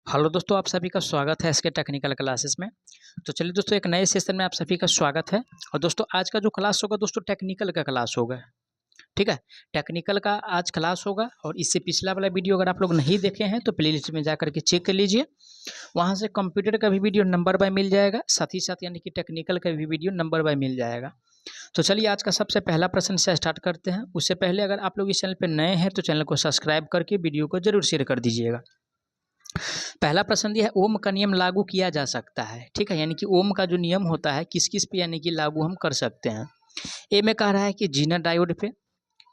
Hello दोस्तों, आप सभी का स्वागत है एसके टेक्निकल क्लासेस में। तो चलिए दोस्तों, एक नए सेशन में आप सभी का स्वागत है। और दोस्तों आज का जो क्लास होगा दोस्तों टेक्निकल का क्लास होगा। ठीक है, टेक्निकल का आज क्लास होगा। और इससे पिछला वाला वीडियो अगर आप लोग नहीं देखे हैं तो प्लेलिस्ट में जा करके चेक कर लीजिए। वहाँ से कंप्यूटर का भी वीडियो नंबर बाय मिल जाएगा, साथ ही साथ यानी कि टेक्निकल का भी वीडियो नंबर बाय मिल जाएगा। तो चलिए आज का सबसे पहला प्रश्न से स्टार्ट करते हैं। उससे पहले अगर आप लोग इस चैनल पर नए हैं तो चैनल को सब्सक्राइब करके वीडियो को जरूर शेयर कर दीजिएगा। पहला प्रश्न दिया है, ओम का नियम लागू किया जा सकता है। ठीक है, यानी कि ओम का जो नियम होता है किस किस पे यानी कि लागू हम कर सकते हैं। ए में कह रहा है कि जीना डायोड पे।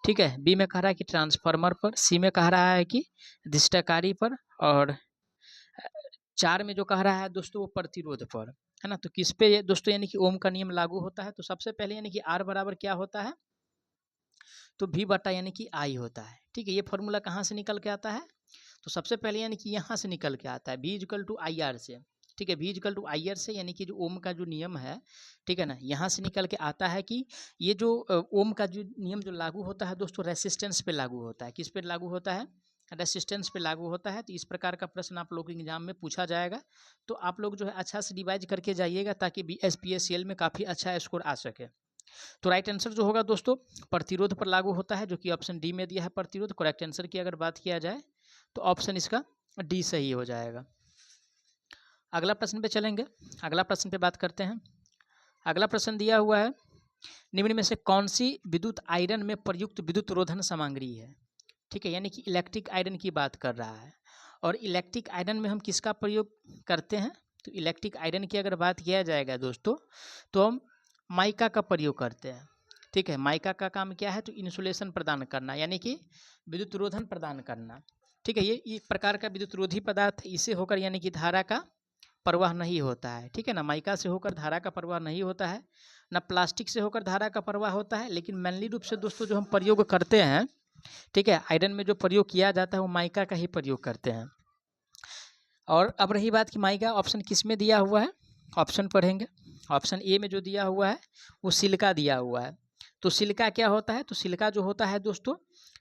ठीक है, बी में कह रहा है कि ट्रांसफार्मर पर, सी में कह रहा है कि दिष्टकारी पर, और चार में जो कह रहा है दोस्तों वो प्रतिरोध पर, है ना। तो किस पे ये दोस्तों यानी कि ओम का नियम लागू होता है। तो सबसे पहले यानी कि आर बराबर क्या होता है, तो भी बटा यानी कि आई होता है। ठीक है, ये फॉर्मूला कहाँ से निकल के आता है, तो सबसे पहले यानी कि यहाँ से निकल के आता है, V equal to I R से। ठीक है, V equal to I R से, यानी कि जो ओम का जो नियम है, ठीक है ना, यहाँ से निकल के आता है कि ये जो ओम का जो नियम जो लागू होता है दोस्तों रेसिस्टेंस पे लागू होता है। किस पे लागू होता है, रेसिस्टेंस पे लागू होता है। तो इस प्रकार का प्रश्न आप लोग एग्जाम में पूछा जाएगा। तो आप लोग जो है अच्छा से रिवाइज करके जाइएगा ताकि BSPSCL में काफ़ी अच्छा स्कोर आ सके। तो राइट आंसर जो होगा दोस्तों प्रतिरोध पर लागू होता है, जो कि ऑप्शन डी में दिया है प्रतिरोध। करेक्ट आंसर की अगर बात किया जाए तो ऑप्शन इसका डी सही हो जाएगा। अगला प्रश्न पे चलेंगे, अगला प्रश्न पे बात करते हैं। अगला प्रश्न दिया हुआ है, निम्न में से कौन सी विद्युत आयरन में प्रयुक्त विद्युत रोधन सामग्री है। ठीक है, यानी कि इलेक्ट्रिक आयरन की बात कर रहा है। और इलेक्ट्रिक आयरन में हम किसका प्रयोग करते हैं, तो इलेक्ट्रिक आयरन की अगर बात किया जाएगा दोस्तों तो हम माइका का प्रयोग करते हैं। ठीक है, माइका का काम क्या है, तो इंसुलेशन प्रदान करना, यानी कि विद्युत रोधन प्रदान करना। ठीक है, ये एक प्रकार का विद्युत रोधी पदार्थ, इसे होकर यानी कि धारा का प्रवाह नहीं होता है। ठीक है ना, माइका से होकर धारा का प्रवाह नहीं होता है, ना प्लास्टिक से होकर धारा का प्रवाह होता है। लेकिन मेनली रूप से दोस्तों जो हम प्रयोग करते हैं, ठीक है, आयरन में जो प्रयोग किया जाता है वो माइका का ही प्रयोग करते हैं। और अब रही बात कि माइका ऑप्शन किस में दिया हुआ है, ऑप्शन पढ़ेंगे। ऑप्शन ए में जो दिया हुआ है वो सिलिका दिया हुआ है। तो सिलिका क्या होता है, तो सिलिका जो होता है दोस्तों,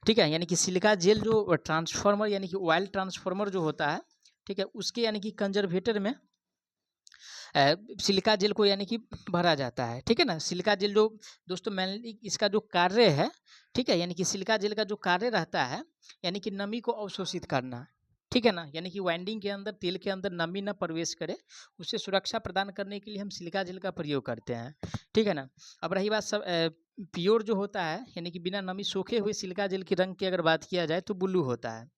ठीक है, यानी कि सिलिका जेल जो ट्रांसफार्मर यानी कि ऑयल ट्रांसफार्मर जो होता है, ठीक है, उसके यानी कि कंजर्वेटर में सिलिका जेल को यानी कि भरा जाता है। ठीक है ना, सिलिका जेल जो दोस्तों मेनली इसका जो कार्य है, ठीक है, यानी कि सिलिका जेल का जो कार्य रहता है यानी कि नमी को अवशोषित करना। ठीक है ना, यानी कि वाइंडिंग के अंदर तेल के अंदर नमी न प्रवेश करे, उससे सुरक्षा प्रदान करने के लिए हम सिलिका जेल का प्रयोग करते हैं। ठीक है ना। अब रही बात सब प्योर जो होता है यानी कि बिना नमी सोखे हुए सिलिका जेल के रंग की अगर बात किया जाए तो ब्लू होता है।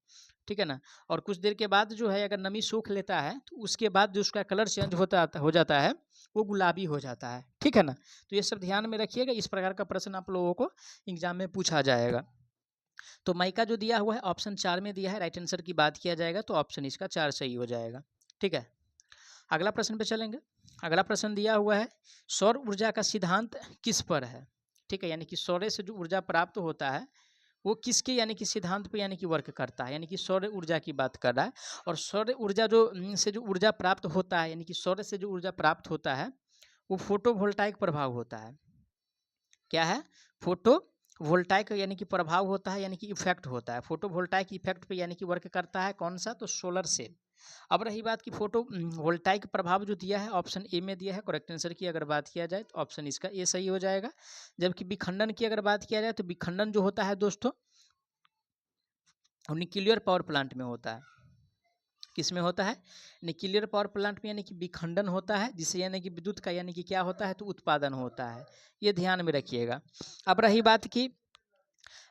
ठीक है ना, और कुछ देर के बाद जो है अगर नमी सूख लेता है तो उसके बाद जो उसका कलर चेंज हो जाता है वो गुलाबी हो जाता है। ठीक है ना, तो ये सब ध्यान में रखिएगा, इस प्रकार का प्रश्न आप लोगों को एग्जाम में पूछा जाएगा। तो माइका जो दिया हुआ है ऑप्शन 4 में दिया है, राइट आंसर की बात किया जाएगा तो ऑप्शन इसका 4 सही हो जाएगा। ठीक है, अगला प्रश्न पे चलेंगे। अगला प्रश्न दिया हुआ है, सौर ऊर्जा का सिद्धांत किस पर है। ठीक है, यानी कि सौर से जो ऊर्जा प्राप्त होता है वो किसके यानी कि सिद्धांत पे यानी कि वर्क करता है, यानी कि सौर ऊर्जा की बात कर रहा है। और सौर ऊर्जा जो से जो ऊर्जा प्राप्त होता है, यानी कि सौर से जो ऊर्जा प्राप्त होता है वो फोटोवोल्टाइक प्रभाव होता है। क्या है, फोटो वोल्टाइक यानी कि प्रभाव होता है, यानी कि इफेक्ट होता है। फोटोवोल्टाइक इफेक्ट पे यानी कि वर्क करता है कौन सा, तो सोलर सेल। अब रही बात कि फोटो वोल्टाइक प्रभाव जो दिया है ऑप्शन ए में दिया है, करेक्ट आंसर की अगर बात किया जाए तो ऑप्शन इसका ए सही हो जाएगा। जबकि विखंडन की अगर बात किया जाए तो विखंडन जो होता है दोस्तों न्यूक्लियर पावर प्लांट में होता है। किस में होता है, न्यूक्लियर पावर प्लांट में, यानी कि विखंडन होता है, जिससे यानी कि विद्युत का यानी कि क्या होता है, तो उत्पादन होता है। ये ध्यान में रखिएगा। अब रही बात की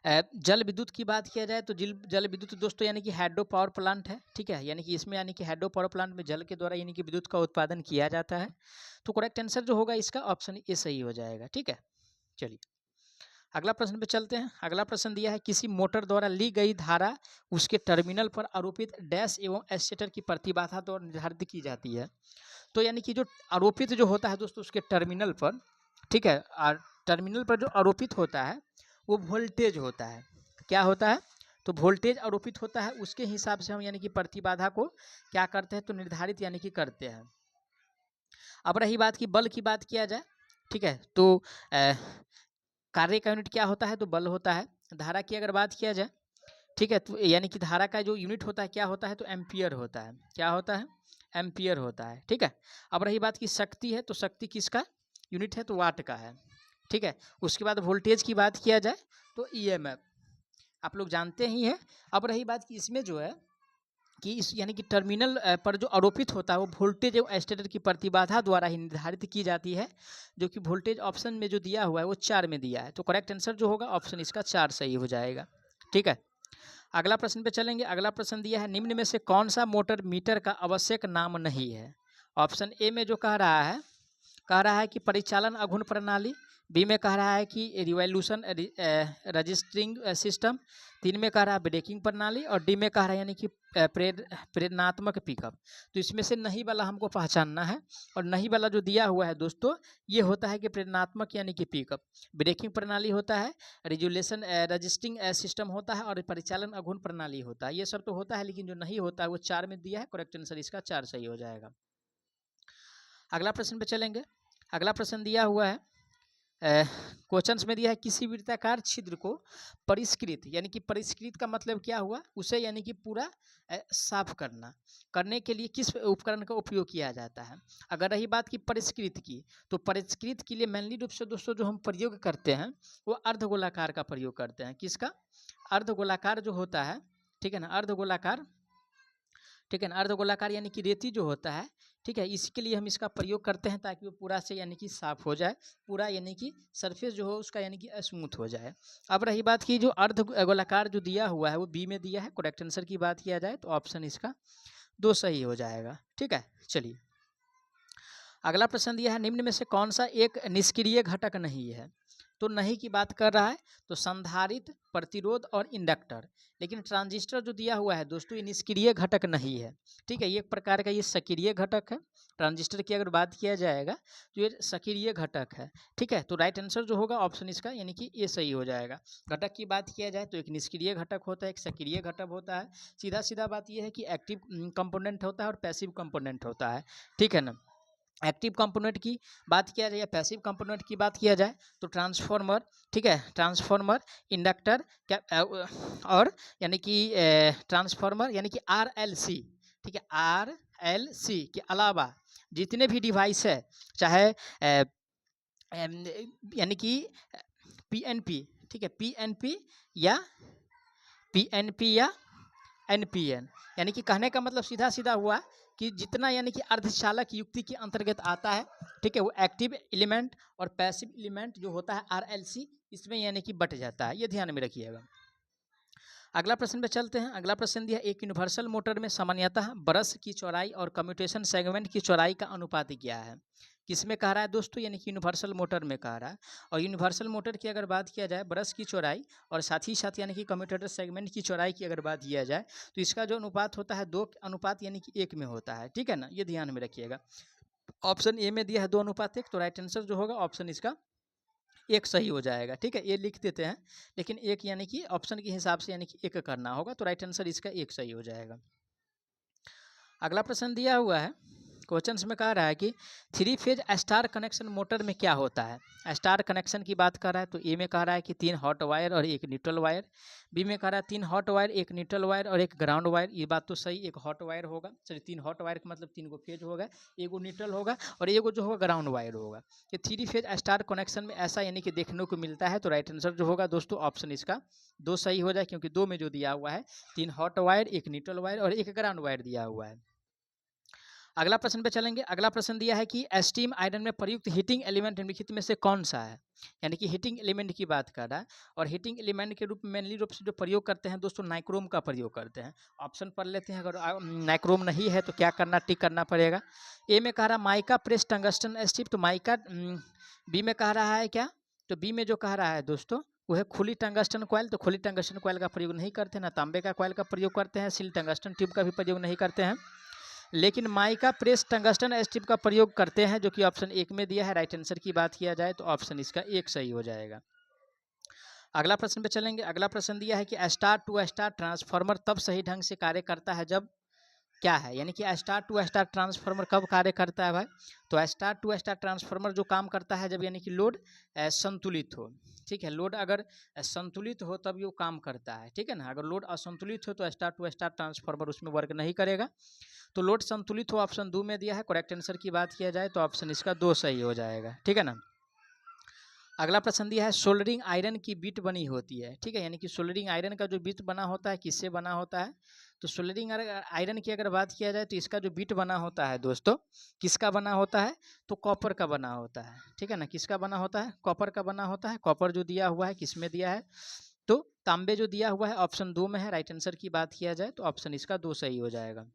जल विद्युत की बात किया जाए तो जल विद्युत दोस्तों यानी कि हाइड्रो पावर प्लांट है। ठीक है, यानी कि इसमें यानी कि हाइड्रो पावर प्लांट में जल के द्वारा यानी कि विद्युत का उत्पादन किया जाता है। तो करेक्ट आंसर जो होगा इसका ऑप्शन ए सही हो जाएगा। ठीक है, चलिए अगला प्रश्न पे चलते हैं। अगला प्रश्न दिया है, किसी मोटर द्वारा ली गई धारा उसके टर्मिनल पर आरोपित डैश एवं एस्टेटर की प्रतिबाधा द्वारा निर्धारित की जाती है। तो यानी कि जो आरोपित जो होता है दोस्तों उसके टर्मिनल पर, ठीक है, और टर्मिनल पर जो आरोपित होता है वो वोल्टेज होता है। क्या होता है, तो वोल्टेज आरोपित होता है, उसके हिसाब से हम यानी कि प्रतिबाधा को क्या करते हैं, तो निर्धारित यानी कि करते हैं। अब रही बात की बल की बात किया जाए, ठीक है, तो कार्य का यूनिट क्या होता है, तो बल होता है। धारा की अगर बात किया जाए, ठीक है। तो यानी कि धारा का जो यूनिट होता है क्या होता है, तो एम्पियर होता है। क्या होता है, एम्पियर होता है। ठीक है। अब रही बात की शक्ति है, तो शक्ति किसका यूनिट है, तो वाट का है। ठीक है। उसके बाद वोल्टेज की बात किया जाए तो ईएमएफ आप लोग जानते ही हैं। अब रही बात कि इसमें जो है कि इस यानी कि टर्मिनल पर जो आरोपित होता है वो वोल्टेज एवं स्टेटर की प्रतिबाधा द्वारा ही निर्धारित की जाती है, जो कि वोल्टेज ऑप्शन में जो दिया हुआ है वो 4 में दिया है। तो करेक्ट आंसर जो होगा ऑप्शन इसका 4 सही हो जाएगा। ठीक है। अगला प्रश्न पे चलेंगे। अगला प्रश्न दिया है, निम्न में से कौन सा मोटर मीटर का आवश्यक नाम नहीं है। ऑप्शन ए में जो कह रहा है कि परिचालन अघूर्ण प्रणाली, बी में कह रहा है कि रिवॉल्यूशन रजिस्टरिंग सिस्टम, 3 में कह रहा है ब्रेकिंग प्रणाली और डी में कह रहा है यानी कि प्रेरणात्मक पिकअप। तो इसमें से नहीं वाला हमको पहचानना है, और नहीं वाला जो दिया हुआ है दोस्तों ये होता है कि प्रेरणात्मक यानी कि पिकअप, ब्रेकिंग प्रणाली होता है, रिजोल्यूशन रजिस्टरिंग सिस्टम होता है और परिचालन अघूर्ण प्रणाली होता है। ये सब तो होता है, लेकिन जो नहीं होता है वो 4 में दिया है। करेक्ट आंसर इसका 4 सही हो जाएगा। अगला प्रश्न पे चलेंगे। अगला प्रश्न दिया हुआ है क्वेश्चंस में दिया है, किसी वृत्ताकार छिद्र को परिष्कृत, यानी कि परिष्कृत का मतलब क्या हुआ, उसे यानी कि पूरा साफ करने के लिए किस उपकरण का उपयोग किया जाता है। अगर रही बात की परिष्कृत की, तो परिष्कृत के लिए मेनली रूप से दोस्तों जो हम प्रयोग करते हैं वो अर्धगोलाकार का प्रयोग करते हैं। किसका, अर्धगोलाकार जो होता है, ठीक है ना, अर्धगोलाकार, ठीक है ना, अर्धगोलाकार यानी कि रेती जो होता है, ठीक है, इसके लिए हम इसका प्रयोग करते हैं ताकि वो पूरा से यानी कि साफ हो जाए, पूरा यानी कि सरफेस जो हो उसका यानी कि स्मूथ हो जाए। अब रही बात की जो अर्धगोलाकार जो दिया हुआ है वो बी में दिया है। करेक्ट आंसर की बात किया जाए तो ऑप्शन इसका 2 सही हो जाएगा। ठीक है। चलिए अगला प्रश्न दिया है, निम्न में से कौन सा एक निष्क्रिय घटक नहीं है। तो नहीं की बात कर रहा है, तो संधारित्र, प्रतिरोध और इंडक्टर। लेकिन ट्रांजिस्टर जो दिया हुआ है दोस्तों ये निष्क्रिय घटक नहीं है। ठीक है, ये एक प्रकार का ये सक्रिय घटक है। ट्रांजिस्टर की अगर बात किया जाएगा तो ये सक्रिय घटक है। ठीक है। तो राइट आंसर जो होगा ऑप्शन इसका यानी कि ये सही हो जाएगा। घटक की बात किया जाए तो एक निष्क्रिय घटक होता है, एक सक्रिय घटक होता है। सीधा सीधा बात यह है कि एक्टिव कंपोनेंट होता है और पैसिव कंपोनेंट होता है। ठीक है ना। एक्टिव कंपोनेंट की बात किया जाए या पैसिव कंपोनेंट की बात किया जाए तो ट्रांसफार्मर, ठीक है, ट्रांसफार्मर, इंडक्टर और यानी कि ट्रांसफार्मर यानी कि RLC, ठीक है, RLC के अलावा जितने भी डिवाइस है, चाहे यानी कि PNP, ठीक है, PNP या NPN, यानी कि कहने का मतलब सीधा सीधा हुआ कि जितना यानी कि अर्धचालक युक्ति के अंतर्गत आता है, ठीक है, वो एक्टिव एलिमेंट और पैसिव एलिमेंट जो होता है RLC इसमें यानी कि बट जाता है। ये ध्यान में रखिएगा। अगला प्रश्न पे चलते हैं। अगला प्रश्न दिया, एक यूनिवर्सल मोटर में सामान्यतः ब्रश की चौड़ाई और कम्यूटेशन सेगमेंट की चौड़ाई का अनुपात क्या है। किसमें कह रहा है दोस्तों, यानी कि यूनिवर्सल मोटर में कह रहा है। और यूनिवर्सल मोटर की अगर बात किया जाए ब्रश की चौड़ाई और साथ ही साथ यानी कि कम्यूटेटर सेगमेंट की चौड़ाई की अगर बात किया जाए तो इसका जो अनुपात होता है 2 अनुपात यानी कि 1 में होता है। ठीक है ना, ये ध्यान में रखिएगा। ऑप्शन ए में दिया है 2 अनुपात 1, तो राइट आंसर जो होगा ऑप्शन इसका 1 सही हो जाएगा। ठीक है, ये लिख देते हैं, लेकिन 1 यानी कि ऑप्शन के हिसाब से यानी कि 1 करना होगा, तो राइट आंसर इसका 1 सही हो जाएगा। अगला प्रश्न दिया हुआ है, क्वेश्चंस में कह रहा है कि 3 फेज स्टार कनेक्शन मोटर में क्या होता है। स्टार कनेक्शन की बात कर रहा है तो ए में कह रहा है कि 3 हॉट वायर और 1 न्यूट्रल वायर, बी में कह रहा है 3 हॉट वायर, 1 न्यूट्रल वायर और 1 ग्राउंड वायर। ये बात तो सही, 1 हॉट वायर होगा, सॉरी 3 हॉट वायर का मतलब 3 गो फेज होगा, 1 गो न्यूट्रल होगा और 1 गो जो होगा ग्राउंड वायर होगा। ये 3 फेज स्टार कनेक्शन में ऐसा यानी कि देखने को मिलता है, तो राइट आंसर जो होगा दोस्तों ऑप्शन इसका 2 सही हो जाए, क्योंकि 2 में जो दिया हुआ है 3 हॉट वायर, 1 न्यूट्रल वायर और 1 ग्राउंड वायर दिया हुआ है। अगला प्रश्न पे चलेंगे। अगला प्रश्न दिया है कि स्टीम आयरन में प्रयुक्त हीटिंग एलिमेंट निम्नलिखित में से कौन सा है। यानी कि हीटिंग एलिमेंट की बात कर रहा है, और हीटिंग एलिमेंट के रूप में मेनली रूप से जो प्रयोग करते हैं दोस्तों नाइक्रोम का प्रयोग करते हैं। ऑप्शन पढ़ लेते हैं, अगर नाइक्रोम नहीं है तो क्या करना, टिक करना पड़ेगा। ए में कह रहा है माइका प्रेस टंगस्टन स्ट्रिप, तो माइका। बी में कह रहा है क्या, तो बी में जो कह रहा है दोस्तों वो है खुली टंगस्टन कॉइल, तो खुली टंगस्टन कॉइल का प्रयोग नहीं करते हैं, ना तांबे का कॉइल का प्रयोग करते हैं, सील टंगस्टन ट्यूब का भी प्रयोग नहीं करते हैं, लेकिन माइका प्रेस टंगस्टन स्ट्रिप का प्रयोग करते हैं, जो कि ऑप्शन 1 में दिया है। राइट आंसर की बात किया जाए तो ऑप्शन इसका 1 सही हो जाएगा। अगला प्रश्न पे चलेंगे। अगला प्रश्न दिया है कि स्टार टू स्टार ट्रांसफार्मर तब सही ढंग से कार्य करता है जब क्या है, यानी कि स्टार टू स्टार ट्रांसफार्मर कब कार्य करता है भाई? तो स्टार टू स्टार ट्रांसफार्मर जो काम करता है जब यानी कि लोड संतुलित हो, ठीक है। लोड अगर संतुलित हो तब ये काम करता है, ठीक है ना। अगर लोड असंतुलित हो तो स्टार टू स्टार ट्रांसफार्मर उसमें वर्क नहीं करेगा। तो लोड संतुलित हो ऑप्शन 2 में दिया है। करेक्ट आंसर की बात किया जाए तो ऑप्शन इसका 2 सही हो जाएगा, ठीक है ना। अगला प्रश्न दिया है सोल्डरिंग आयरन की बिट बनी होती है, ठीक है। यानी कि सोल्डरिंग आयरन का जो बिट बना होता है किससे बना होता है? तो सोल्डरिंग आयरन की अगर बात किया जाए तो इसका जो बिट बना होता है दोस्तों किसका बना होता है? तो कॉपर का बना होता है, ठीक है ना। किसका बना होता है? कॉपर का बना होता है। कॉपर जो दिया हुआ है किस में दिया है? तो तांबे जो दिया हुआ है ऑप्शन 2 में है। राइट आंसर की बात किया जाए तो ऑप्शन इसका 2 सही हो जाएगा।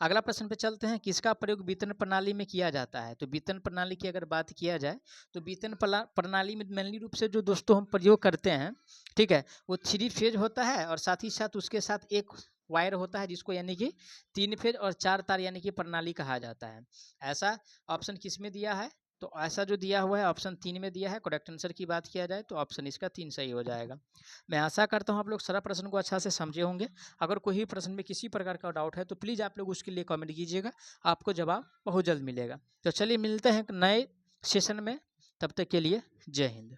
अगला प्रश्न पे चलते हैं, किसका प्रयोग वितरण प्रणाली में किया जाता है? तो वितरण प्रणाली की अगर बात किया जाए तो वितरण प्रणाली में मेनली रूप से जो दोस्तों हम प्रयोग करते हैं, ठीक है, वो 3 फेज होता है और साथ ही साथ उसके साथ एक वायर होता है जिसको यानी कि 3 फेज और 4 तार यानी कि प्रणाली कहा जाता है। ऐसा ऑप्शन किस में दिया है? तो ऐसा जो दिया हुआ है ऑप्शन 3 में दिया है। करेक्ट आंसर की बात किया जाए तो ऑप्शन इसका 3 सही हो जाएगा। मैं आशा करता हूँ आप लोग सारा प्रश्न को अच्छा से समझे होंगे। अगर कोई भी प्रश्न में किसी प्रकार का डाउट है तो प्लीज़ आप लोग उसके लिए कमेंट कीजिएगा, आपको जवाब बहुत जल्द मिलेगा। तो चलिए मिलते हैं एक नए सेशन में, तब तक के लिए जय हिंद।